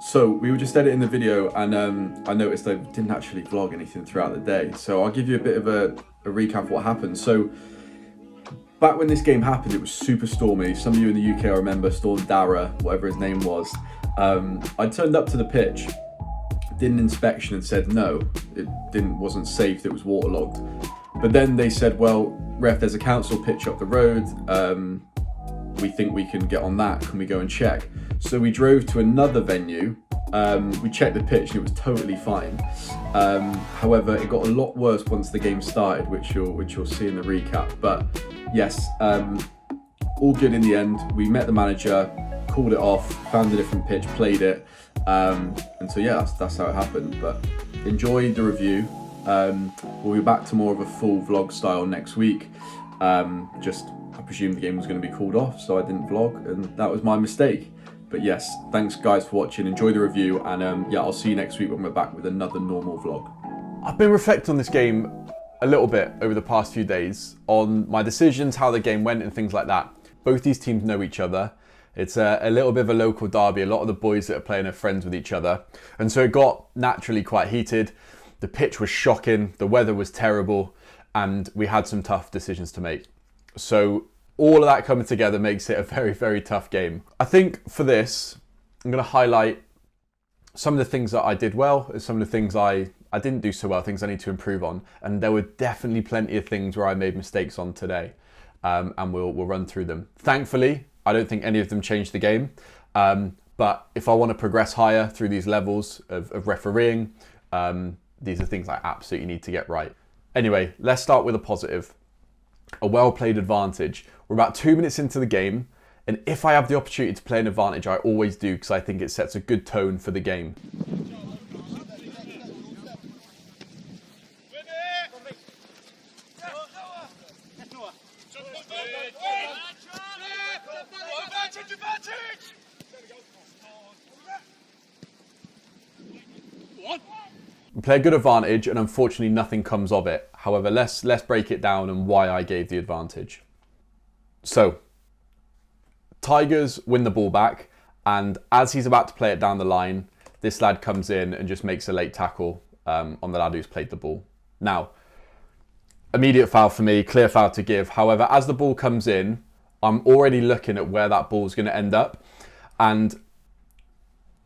So we were just editing the video and I noticed I didn't actually vlog anything throughout the day. So I'll give you a bit of a recap of what happened. So back when this game happened, it was super stormy. Some of you in the UK I remember Storm Dara, whatever his name was. I turned up to the pitch, did an inspection and said no, it wasn't safe, it was waterlogged. But then they said, well, ref, there's a council pitch up the road. We think we can get on that. Can we go and check? So we drove to another venue. We checked the pitch and it was totally fine. However, it got a lot worse once the game started, which you'll see in the recap. But yes, all good in the end. We met the manager, called it off, found a different pitch, played it. And so yeah, that's how it happened. But enjoy the review. We'll be back to more of a full vlog style next week. I presumed the game was going to be called off, so I didn't vlog, and that was my mistake. But yes, thanks guys for watching, enjoy the review, and yeah, I'll see you next week when we're back with another normal vlog. I've been reflecting on this game a little bit over the past few days, on my decisions, how the game went and things like that. Both these teams know each other. It's a little bit of a local derby. A lot of the boys that are playing are friends with each other. And so it got naturally quite heated. The pitch was shocking, the weather was terrible, and we had some tough decisions to make. So all of that coming together makes it a very, very tough game. I think for this, I'm going to highlight some of the things that I did well and some of the things I didn't do so well, things I need to improve on. And there were definitely plenty of things where I made mistakes on today, and we'll run through them. Thankfully, I don't think any of them changed the game. But if I want to progress higher through these levels of refereeing, these are things I absolutely need to get right. Anyway, let's start with a positive. A well-played advantage. We're about 2 minutes into the game, and if I have the opportunity to play an advantage, I always do, because I think it sets a good tone for the game. We play a good advantage, and unfortunately nothing comes of it. However, let's break it down and why I gave the advantage. So, Tigers win the ball back, and as he's about to play it down the line, this lad comes in and just makes a late tackle on the lad who's played the ball. Now, immediate foul for me, clear foul to give. However, as the ball comes in, I'm already looking at where that ball's going to end up, and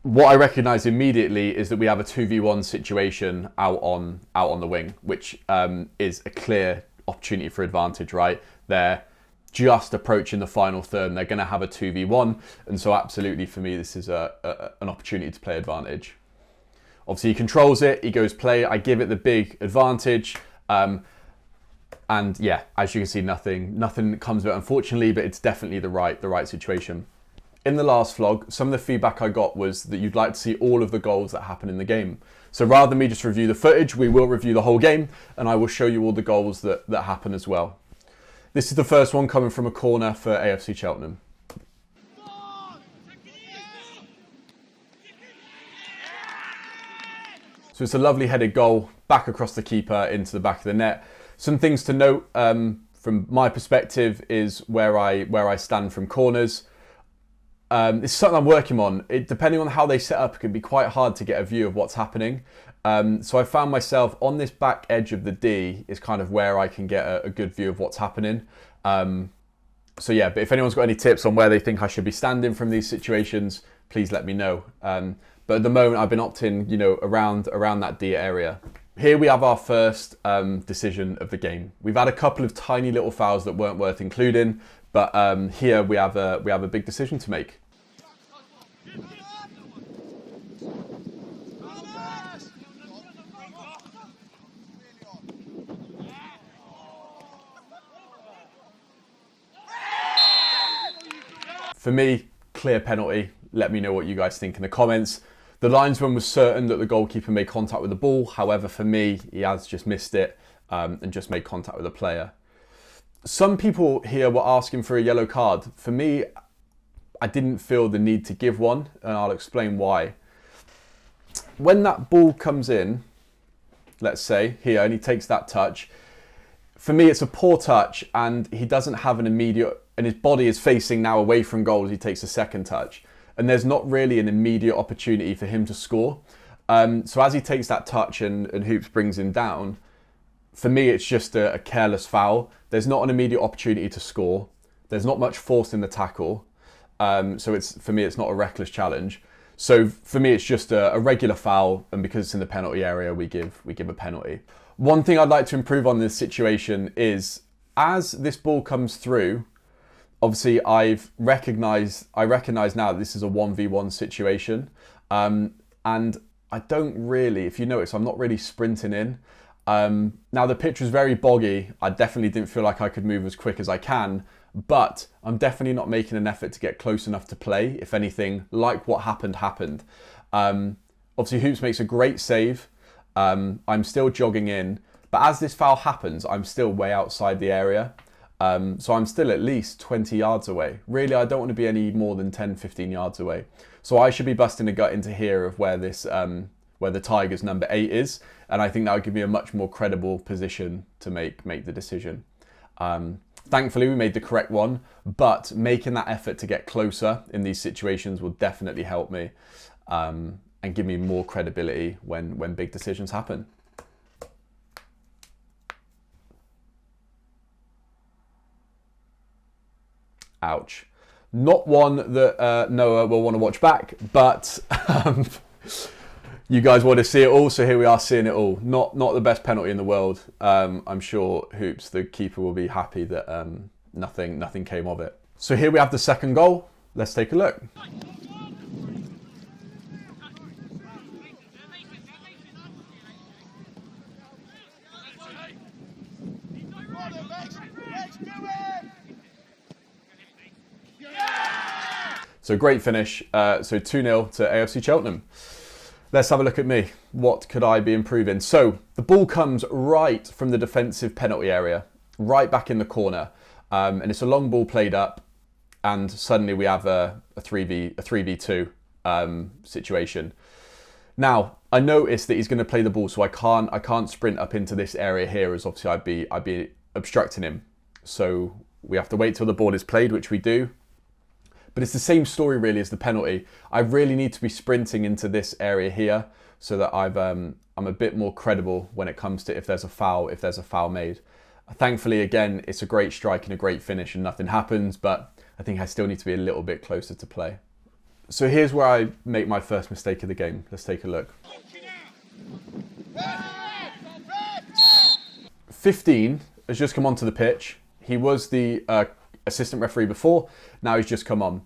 what I recognise immediately is that we have a 2v1 situation out on the wing, which is a clear opportunity for advantage, right? They're just approaching the final third and they're going to have a 2v1, and so absolutely for me this is an opportunity to play advantage. Obviously he controls it, he goes play, I give it the big advantage, and yeah, as you can see, nothing comes of it unfortunately, but it's definitely the right situation. In the last vlog, some of the feedback I got was that you'd like to see all of the goals that happen in the game. So rather than me just review the footage, we will review the whole game, and I will show you all the goals that happen as well. This is the first one coming from a corner for AFC Cheltenham. So it's a lovely headed goal, back across the keeper into the back of the net. Some things to note from my perspective is where I stand from corners. It's something I'm working on. Depending on how they set up, it can be quite hard to get a view of what's happening. So I found myself on this back edge of the D is kind of where I can get a good view of what's happening. So yeah, but if anyone's got any tips on where they think I should be standing from these situations, please let me know. But at the moment I've been opting, around that D area. Here we have our first decision of the game. We've had a couple of tiny little fouls that weren't worth including, but here we have a big decision to make. For me, clear penalty. Let me know what you guys think in the comments. The linesman was certain that the goalkeeper made contact with the ball. However, for me, he has just missed it and just made contact with the player. Some people here were asking for a yellow card. For me, I didn't feel the need to give one, and I'll explain why. When that ball comes in, let's say, here, and he takes that touch, for me, it's a poor touch, and he doesn't have an immediate, and his body is facing now away from goal as he takes a second touch. and there's not really an immediate opportunity for him to score. So as he takes that touch and Hoops brings him down, for me, it's just a careless foul. There's not an immediate opportunity to score. There's not much force in the tackle. So for me, it's not a reckless challenge. So for me, it's just a regular foul, and because it's in the penalty area, we give a penalty. One thing I'd like to improve on this situation is, as this ball comes through, obviously I recognise now that this is a 1v1 situation, and I don't really, if you notice, I'm not really sprinting in. Now the pitch was very boggy. I definitely didn't feel like I could move as quick as I can, but I'm definitely not making an effort to get close enough to play. If anything, like what happened. Obviously Hoops makes a great save. I'm still jogging in, but as this foul happens, I'm still way outside the area. So I'm still at least 20 yards away. Really, I don't want to be any more than 10, 15 yards away. So I should be busting a gut into here of where this, where the Tigers number 8 is. And I think that would give me a much more credible position to make the decision. Thankfully, we made the correct one, but making that effort to get closer in these situations will definitely help me and give me more credibility when big decisions happen. Ouch. Not one that Noah will want to watch back, but you guys want to see it all, so here we are seeing it all. Not the best penalty in the world. I'm sure Hoops, the keeper, will be happy that nothing came of it. So here we have the second goal. Let's take a look. So great finish. So 2-0 to AFC Cheltenham. Let's have a look at me. What could I be improving? So the ball comes right from the defensive penalty area, right back in the corner. And it's a long ball played up, and suddenly we have a 3v2 situation. Now, I noticed that he's going to play the ball, so I can't sprint up into this area here, as obviously I'd be obstructing him. So we have to wait till the ball is played, which we do. But it's the same story really as the penalty. I really need to be sprinting into this area here so that I'm a bit more credible when it comes to if there's a foul made. Thankfully, again, it's a great strike and a great finish and nothing happens, but I think I still need to be a little bit closer to play. So here's where I make my first mistake of the game. Let's take a look. 15 has just come onto the pitch. He was the assistant referee before, now he's just come on.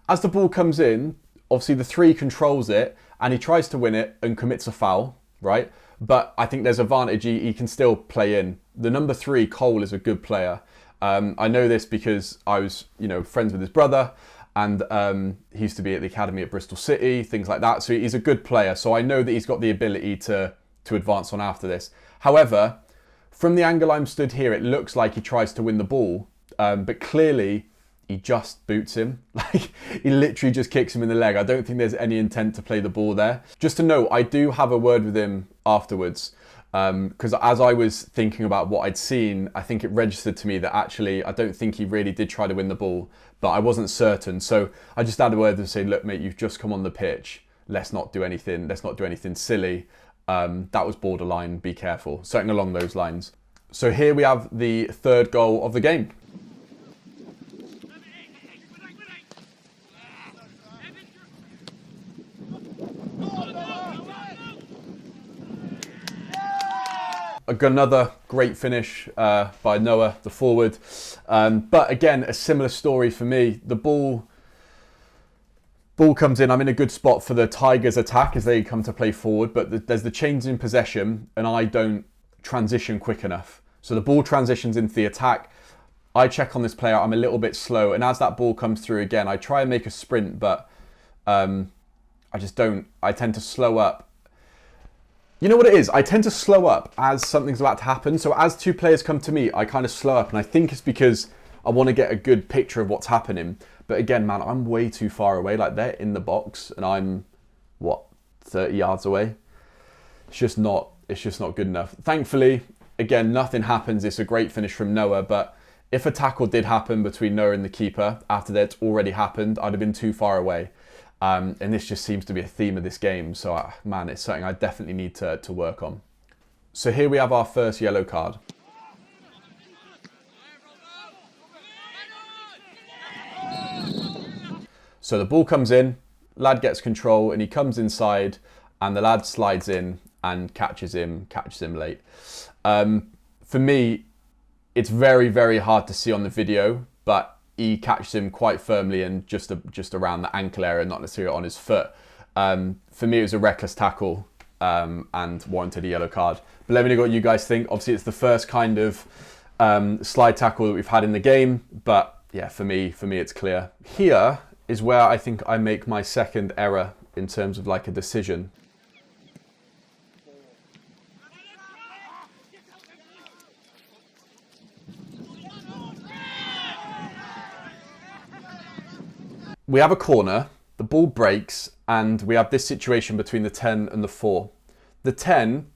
As the ball comes in, obviously the 3 controls it and he tries to win it and commits a foul, right? But I think there's advantage, he can still play in. The number 3, Cole, is a good player. I know this because I was, friends with his brother, and he used to be at the academy at Bristol City, things like that. So he's a good player. So I know that he's got the ability to advance on after this. However, from the angle I'm stood here, it looks like he tries to win the ball, but clearly he just boots him. Like, he literally just kicks him in the leg. I don't think there's any intent to play the ball there. Just to note, I do have a word with him afterwards, because as I was thinking about what I'd seen, I think it registered to me that actually I don't think he really did try to win the ball, but I wasn't certain. So I just had a word to say, look, mate, you've just come on the pitch. Let's not do anything silly. That was borderline, be careful. Something along those lines. So here we have the 3rd goal of the game. Another great finish by Noah, the forward. But again, a similar story for me. The ball comes in. I'm in a good spot for the Tigers' attack as they come to play forward, but there's the change in possession and I don't transition quick enough. So the ball transitions into the attack. I check on this player, I'm a little bit slow, and as that ball comes through again, I try and make a sprint, but I just don't. I tend to slow up. You know what it is? I tend to slow up as something's about to happen. So as 2 players come to me, I kind of slow up, and I think it's because I want to get a good picture of what's happening. But again, man, I'm way too far away. Like, they're in the box and I'm, 30 yards away? It's just not good enough. Thankfully, again, nothing happens. It's a great finish from Noah, but If a tackle did happen between Noah and the keeper after that's already happened, I'd have been too far away. And this just seems to be a theme of this game. So, man, it's something I definitely need to work on. So here we have our first yellow card. So the ball comes in, lad gets control, and he comes inside, and the lad slides in and catches him late. For me, it's very, very hard to see on the video, but he catches him quite firmly and just around the ankle area, not necessarily on his foot. For me, it was a reckless tackle and warranted a yellow card. But let me know what you guys think. Obviously, it's the first kind of slide tackle that we've had in the game, but yeah, for me, it's clear. Here is where I think I make my second error in terms of like a decision. We have a corner, the ball breaks, and we have this situation between the 10 and the 4. The 10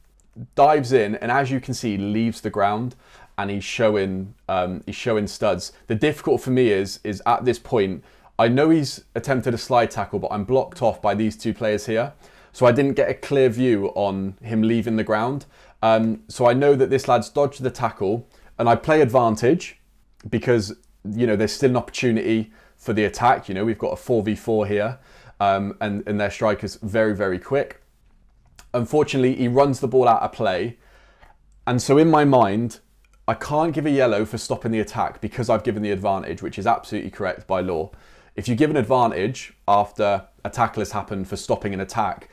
dives in, and as you can see, leaves the ground, and he's showing studs. The difficult for me is at this point, I know he's attempted a slide tackle, but I'm blocked off by these two players here. So I didn't get a clear view on him leaving the ground. So I know that this lad's dodged the tackle, and I play advantage because, you know, there's still an opportunity for the attack. You know, we've got a 4v4 here, and their striker's very, very quick. Unfortunately, he runs the ball out of play. And so in my mind, I can't give a yellow for stopping the attack because I've given the advantage, which is absolutely correct by law. If you give an advantage after a tackle has happened for stopping an attack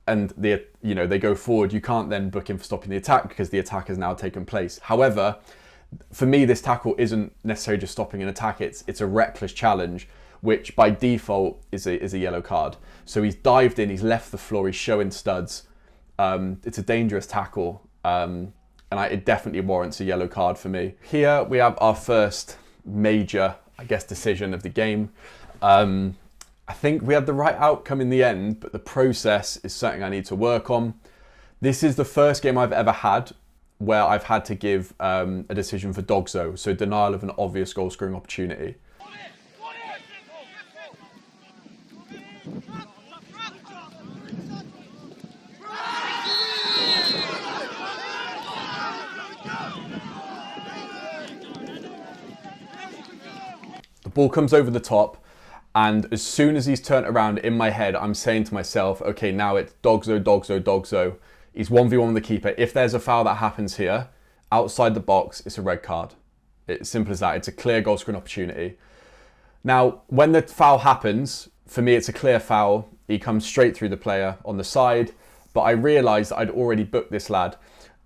and they go forward, you can't then book him for stopping the attack because the attack has now taken place. However, for me, this tackle isn't necessarily just stopping an attack. It's a reckless challenge, which by default is a yellow card. So he's dived in, he's left the floor, he's showing studs. It's a dangerous tackle, and it definitely warrants a yellow card for me. Here we have our first major, I guess, decision of the game. I think we had the right outcome in the end, but the process is something I need to work on. This is the first game I've ever had where I've had to give a decision for Dogzo, so denial of an obvious goal scoring opportunity. The ball comes over the top, and as soon as he's turned around in my head, I'm saying to myself, okay, now it's Dogzo, Dogzo, Dogzo. He's 1v1 with the keeper. If there's a foul that happens here, outside the box, it's a red card. It's simple as that. It's a clear goal scoring opportunity. Now, when the foul happens, for me, it's a clear foul. He comes straight through the player on the side, but I realised that I'd already booked this lad.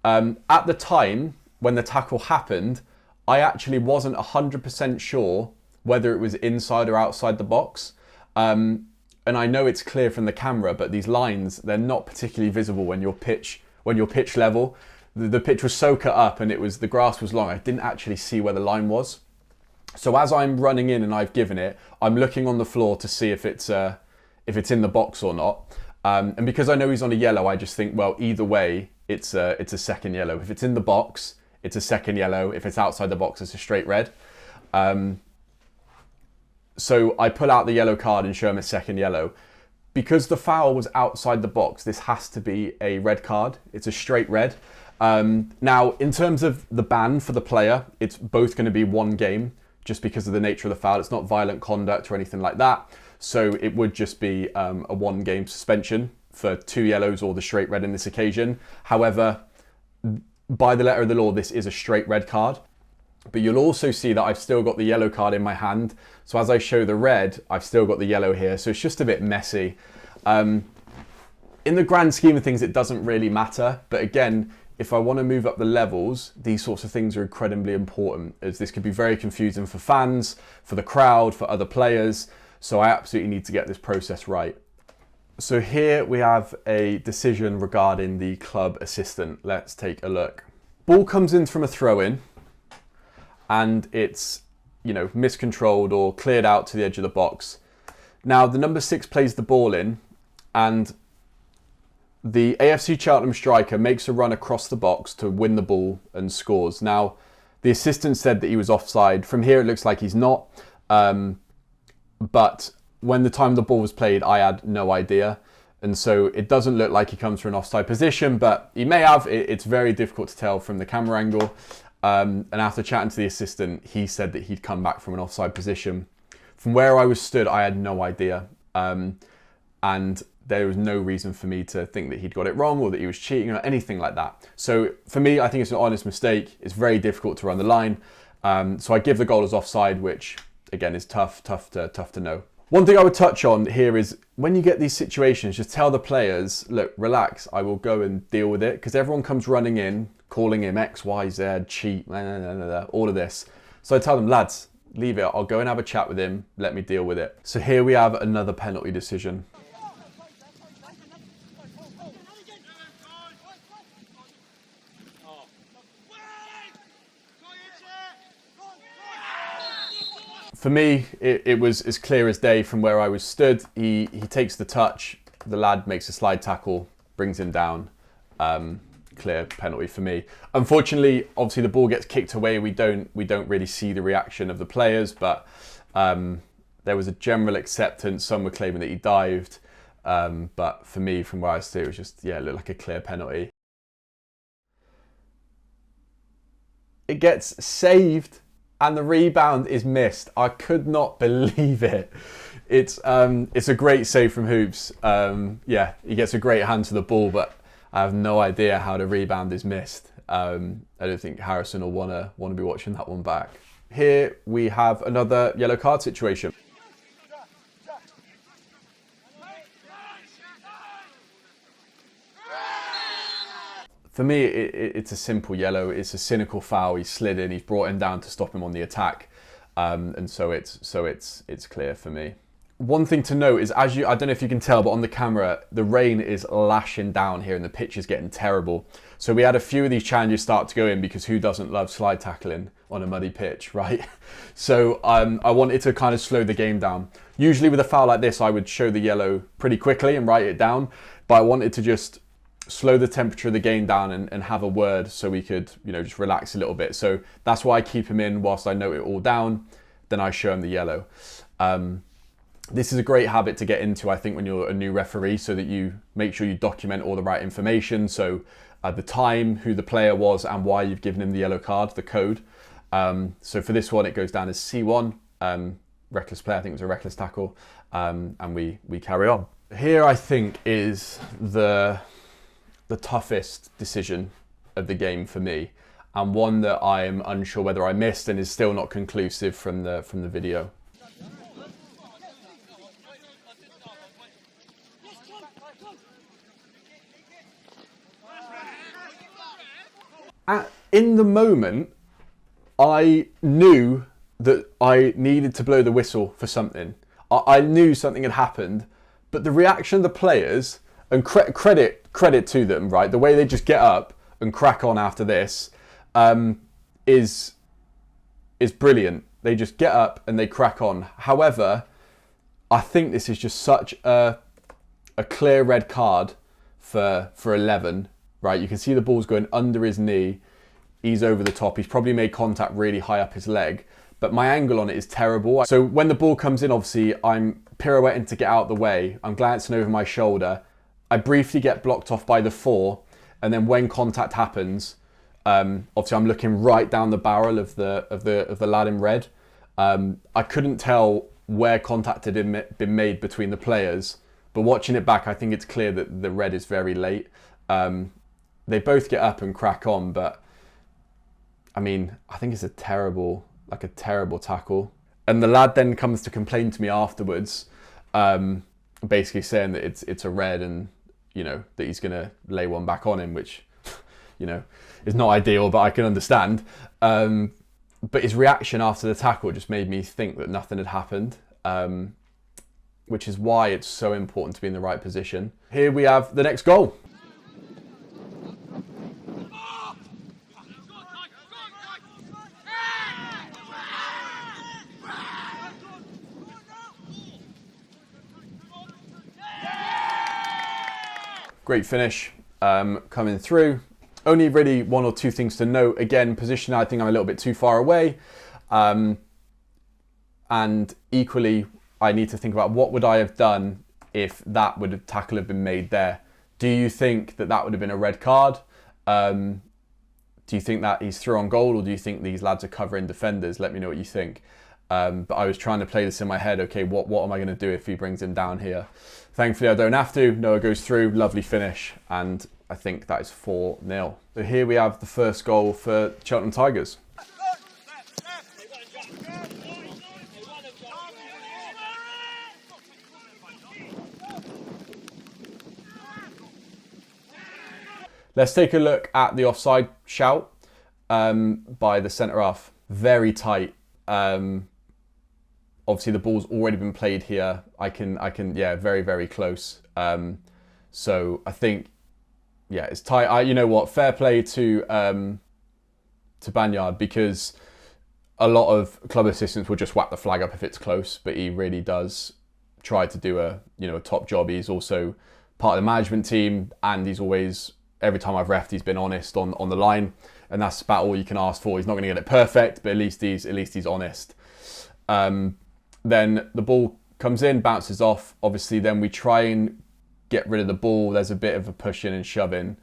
At the time, when the tackle happened, I actually wasn't 100% sure whether it was inside or outside the box. And I know it's clear from the camera, but these lines, they're not particularly visible when you're pitch level. The pitch was so cut up and the grass was long, I didn't actually see where the line was. So as I'm running in and I've given it, I'm looking on the floor to see if it's in the box or not. And because I know he's on a yellow, I just think, well, either way, it's a second yellow. If it's in the box, it's a second yellow. If it's outside the box, it's a straight red. So I pull out the yellow card and show him a second yellow. Because the foul was outside the box, this has to be a red card. It's a straight red. Now, in terms of the ban for the player, it's both going to be 1 game just because of the nature of the foul. It's not violent conduct or anything like that. So it would just be a 1 game suspension for 2 yellows or the straight red in this occasion. However, by the letter of the law, this is a straight red card. But you'll also see that I've still got the yellow card in my hand. So as I show the red, I've still got the yellow here. So it's just a bit messy. In the grand scheme of things, it doesn't really matter. But again, if I want to move up the levels, these sorts of things are incredibly important, as this could be very confusing for fans, for the crowd, for other players. So I absolutely need to get this process right. So here we have a decision regarding the club assistant. Let's take a look. Ball comes in from a throw-in, and it's, miscontrolled or cleared out to the edge of the box. Now, the number 6 plays the ball in, and the AFC Cheltenham striker makes a run across the box to win the ball and scores. Now, The assistant said that he was offside. From here, it looks like he's not. But when the time the ball was played, I had no idea. And so it doesn't look like he comes from an offside position, but he may have. It's very difficult to tell from the camera angle. And after chatting to the assistant, he said that he'd come back from an offside position. From where I was stood, I had no idea. And there was no reason for me to think that he'd got it wrong or that he was cheating or anything like that. So for me, I think it's an honest mistake. It's very difficult to run the line. So I give the goal as offside, which again is tough to know. One thing I would touch on here is when you get these situations, just tell the players, look, relax, I will go and deal with it, because everyone comes running in, calling him X, Y, Z, cheat, all of this. So I tell them, lads, leave it. I'll go and have a chat with him. Let me deal with it. So here we have another penalty decision. For me, it was as clear as day from where I was stood. He takes the touch, the lad makes a slide tackle, brings him down. Clear penalty for me. Unfortunately, obviously the ball gets kicked away. We don't really see the reaction of the players, but there was a general acceptance. Some were claiming that he dived, but for me, from where I stood, it was just, yeah, it looked like a clear penalty. It gets saved and the rebound is missed. I could not believe it. It's a great save from Hoops. Yeah, he gets a great hand to the ball, but I have no idea how the rebound is missed. I don't think Harrison will want to be watching that one back. Here we have another yellow card situation. For me, it's a simple yellow. It's a cynical foul. He slid in. He's brought him down to stop him on the attack, and so it's clear for me. One thing to note is, I don't know if you can tell, but on the camera, the rain is lashing down here and the pitch is getting terrible. So we had a few of these challenges start to go in, because who doesn't love slide tackling on a muddy pitch, right? So I wanted to kind of slow the game down. Usually with a foul like this, I would show the yellow pretty quickly and write it down, but I wanted to just slow the temperature of the game down and have a word so we could, just relax a little bit. So that's why I keep him in whilst I note it all down, then I show him the yellow. This is a great habit to get into, I think, when you're a new referee, so that you make sure you document all the right information. So the time, who the player was, and why you've given him the yellow card, the code. So for this one, it goes down as C1, reckless play. I think it was a reckless tackle, and we carry on. Here, I think, is the toughest decision of the game for me, and one that I am unsure whether I missed and is still not conclusive from the video. In the moment, I knew that I needed to blow the whistle for something. I knew something had happened, but the reaction of the players, and credit to them, right? The way they just get up and crack on after this is brilliant. They just get up and they crack on. However, I think this is just such a clear red card for 11, right? You can see the ball's going under his knee. He's over the top. He's probably made contact really high up his leg, but my angle on it is terrible. So when the ball comes in, obviously I'm pirouetting to get out of the way. I'm glancing over my shoulder. I briefly get blocked off by the 4, and then when contact happens, obviously I'm looking right down the barrel of the lad in red. I couldn't tell where contact had been made between the players, but watching it back, I think it's clear that the red is very late. They both get up and crack on, but I mean, I think it's a terrible tackle. And the lad then comes to complain to me afterwards, basically saying that it's a red and, that he's going to lay one back on him, which, is not ideal, but I can understand. But his reaction after the tackle just made me think that nothing had happened, which is why it's so important to be in the right position. Here we have the next goal. Great finish coming through. only really one or two things to note. Again, position, I think I'm a little bit too far away. And equally, I need to think about what would I have done if that tackle have been made there. Do you think that would have been a red card? Do you think that he's through on goal, or do you think these lads are covering defenders? Let me know what you think. But I was trying to play this in my head. Okay, what am I going to do if he brings him down here? Thankfully, I don't have to. Noah goes through, lovely finish, and I think that is 4-0. So here we have the first goal for Cheltenham Tigers. Let's take a look at the offside shout by the centre half. Very tight. Obviously the ball's already been played here. I can, yeah, very, very close. So I think, yeah, it's tight. You know what? Fair play to Banyard, because a lot of club assistants will just whack the flag up if it's close, but he really does try to do a top job. He's also part of the management team, and he's always, every time I've refed, he's been honest on the line, and that's about all you can ask for. He's not going to get it perfect, but at least he's honest. Then the ball comes in, bounces off. Obviously, then we try and get rid of the ball. There's a bit of a pushing and shoving.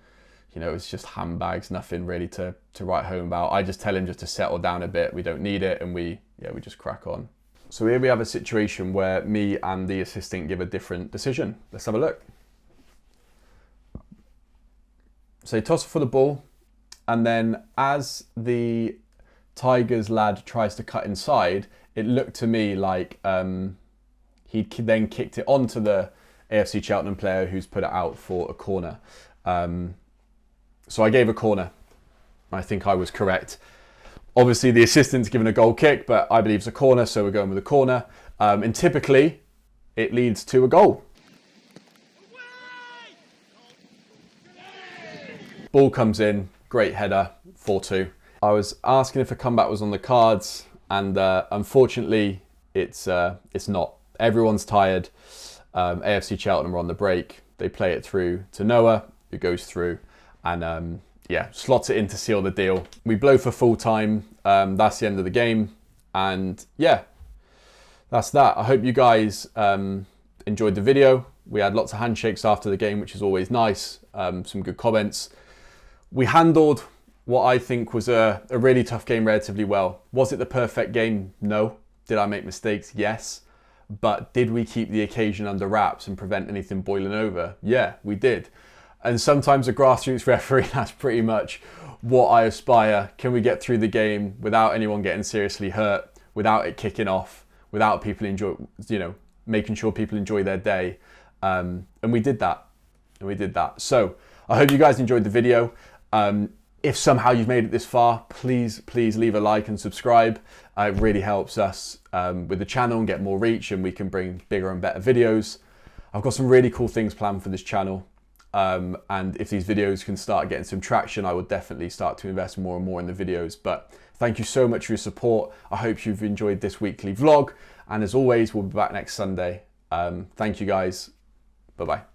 It's just handbags, nothing really to write home about. I just tell him just to settle down a bit. We don't need it, and we just crack on. So here we have a situation where me and the assistant give a different decision. Let's have a look. So he tosses for the ball, and then as the Tigers lad tries to cut inside, it looked to me like he then kicked it onto the AFC Cheltenham player who's put it out for a corner. So I gave a corner. I think I was correct. Obviously the assistant's given a goal kick, but I believe it's a corner, so we're going with a corner. And typically it leads to a goal. Ball comes in, great header, 4-2. I was asking if a comeback was on the cards, and unfortunately, it's not. Everyone's tired. AFC Cheltenham are on the break. They play it through to Noah, who goes through, and slots it in to seal the deal. We blow for full time. That's the end of the game, and yeah, that's that. I hope you guys enjoyed the video. We had lots of handshakes after the game, which is always nice. Some good comments. We handled what I think was a really tough game relatively well. Was it the perfect game? No. Did I make mistakes? Yes. But did we keep the occasion under wraps and prevent anything boiling over? Yeah, we did. And sometimes a grassroots referee, that's pretty much what I aspire. Can we get through the game without anyone getting seriously hurt, without it kicking off, without people making sure people enjoy their day? And we did that. So I hope you guys enjoyed the video. If somehow you've made it this far, please leave a like and subscribe. It really helps us with the channel and get more reach, and we can bring bigger and better videos. I've got some really cool things planned for this channel. And if these videos can start getting some traction, I will definitely start to invest more and more in the videos. But thank you so much for your support. I hope you've enjoyed this weekly vlog. And as always, we'll be back next Sunday. Thank you guys. Bye-bye.